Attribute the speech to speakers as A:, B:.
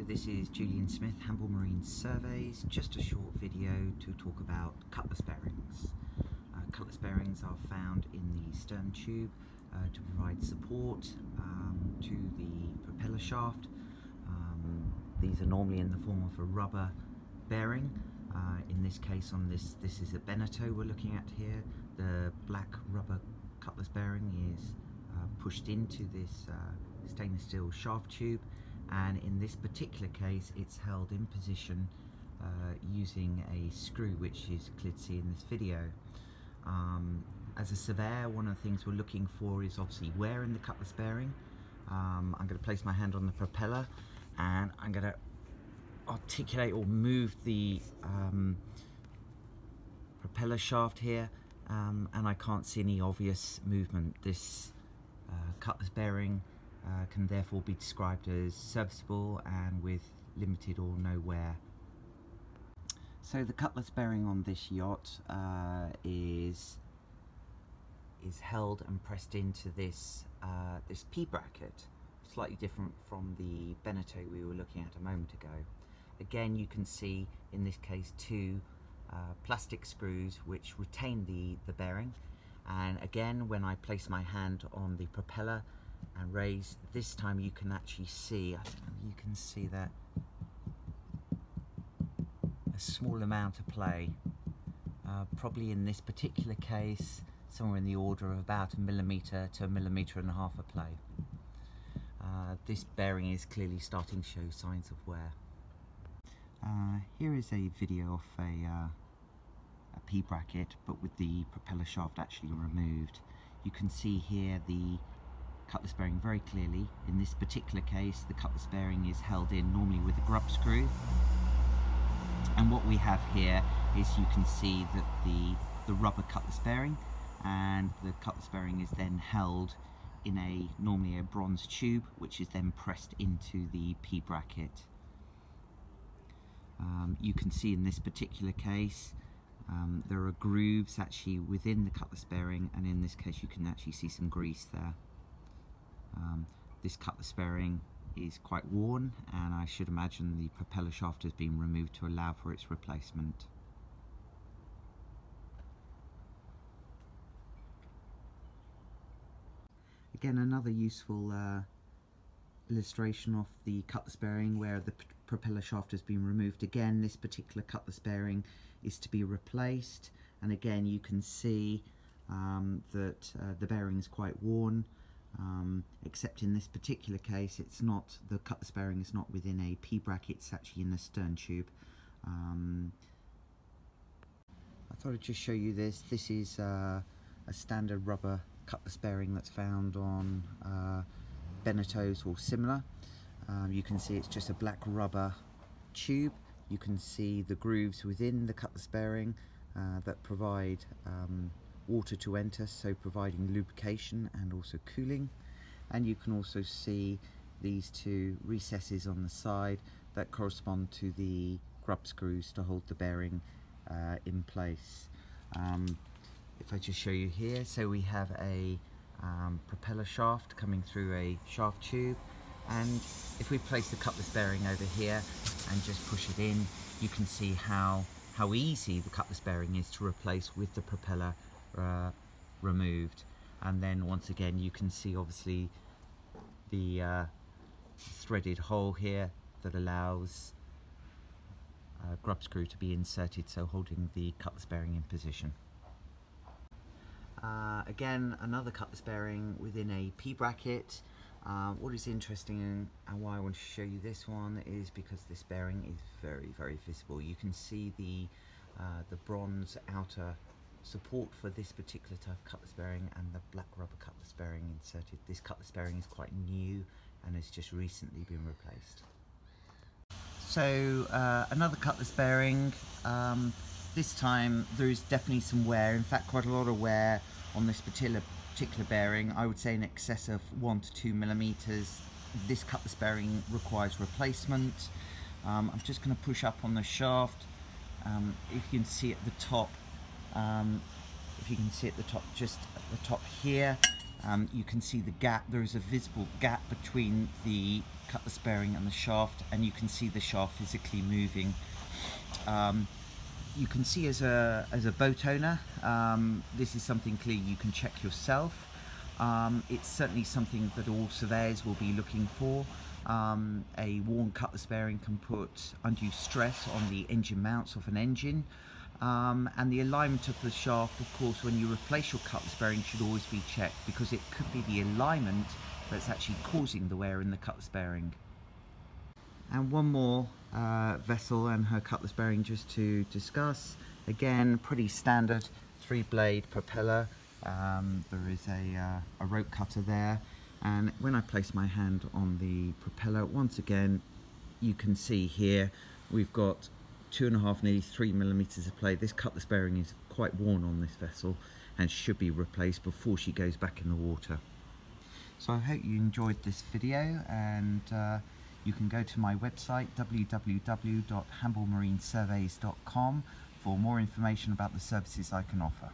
A: this is Julian Smith, Hamble Marine Surveys. Just a short video to talk about cutlass bearings. Cutlass bearings are found in the stern tube to provide support to the propeller shaft. These are normally in the form of a rubber bearing. In this case, this is a Beneteau we're looking at here. The black rubber cutlass bearing is pushed into this stainless steel shaft tube, and in this particular case it's held in position using a screw, which is clear to see in this video. As a surveyor, one of the things we're looking for is obviously wear in the cutlass bearing. I'm going to place my hand on the propeller and I'm going to articulate or move the propeller shaft here, and I can't see any obvious movement. This cutlass bearing can therefore be described as serviceable and with limited or no wear. So the cutlass bearing on this yacht is held and pressed into this this P bracket, slightly different from the Beneteau we were looking at a moment ago. Again, you can see in this case two plastic screws which retain the bearing, and again when I place my hand on the propeller and raise, this time you can actually see, I don't know if you can see that, a small amount of play, probably in this particular case somewhere in the order of about 1 millimeter to 1.5 millimeters of play. This bearing is clearly starting to show signs of wear. Here is a video of a P bracket, but with the propeller shaft actually removed. You can see here the cutlass bearing very clearly. In this particular case, the cutlass bearing is held in normally with a grub screw, and what we have here is, you can see that the rubber cutlass bearing and the cutlass bearing is then held in normally a bronze tube, which is then pressed into the P bracket. You can see in this particular case there are grooves actually within the cutlass bearing, and in this case you can actually see some grease there. This cutlass bearing is quite worn, and I should imagine the propeller shaft has been removed to allow for its replacement. Again, another useful illustration of the cutlass bearing where the propeller shaft has been removed. Again, this particular cutlass bearing is to be replaced, and again you can see that the bearing is quite worn, except in this particular case it's not, the cutlass bearing is not within a P bracket, it's actually in the stern tube. I thought I'd just show you this. This is a standard rubber cutlass bearing that's found on Beneteaus or similar. You can see it's just a black rubber tube. You can see the grooves within the cutlass bearing that provide water to enter, so providing lubrication and also cooling. And you can also see these two recesses on the side that correspond to the grub screws to hold the bearing in place. If I just show you here, so we have a propeller shaft coming through a shaft tube, and if we place the cutlass bearing over here and just push it in, you can see how easy the cutlass bearing is to replace with the propeller removed. And then once again you can see obviously the threaded hole here that allows a grub screw to be inserted, so holding the cutlass bearing in position. Again, another cutlass bearing within a P bracket. What is interesting and why I want to show you this one is because this bearing is very visible. You can see the bronze outer support for this particular type of cutlass bearing and the black rubber cutlass bearing inserted. This cutlass bearing is quite new and has just recently been replaced. So another cutlass bearing. This time there is definitely some wear, in fact quite a lot of wear on this particular bearing. I would say in excess of 1 to 2 millimeters. This cutlass bearing requires replacement. I'm just going to push up on the shaft. If you can see at the top, just at the top here, You can see the gap. There is a visible gap between the cutlass bearing and the shaft, and you can see the shaft physically moving. You can see as a boat owner, this is something clearly you can check yourself. It's certainly something that all surveyors will be looking for. A worn cutlass bearing can put undue stress on the engine mounts of an engine. And the alignment of the shaft, of course, when you replace your cutlass bearing, should always be checked, because it could be the alignment that's actually causing the wear in the cutlass bearing. And one more vessel and her cutlass bearing just to discuss. Again, pretty standard 3-blade propeller. There is a rope cutter there, and when I place my hand on the propeller, once again you can see here we've got 2.5, nearly 3 millimeters of play. This cutlass bearing is quite worn on this vessel and should be replaced before she goes back in the water. So I hope you enjoyed this video, and you can go to my website www.hamblemarinesurveys.com for more information about the services I can offer.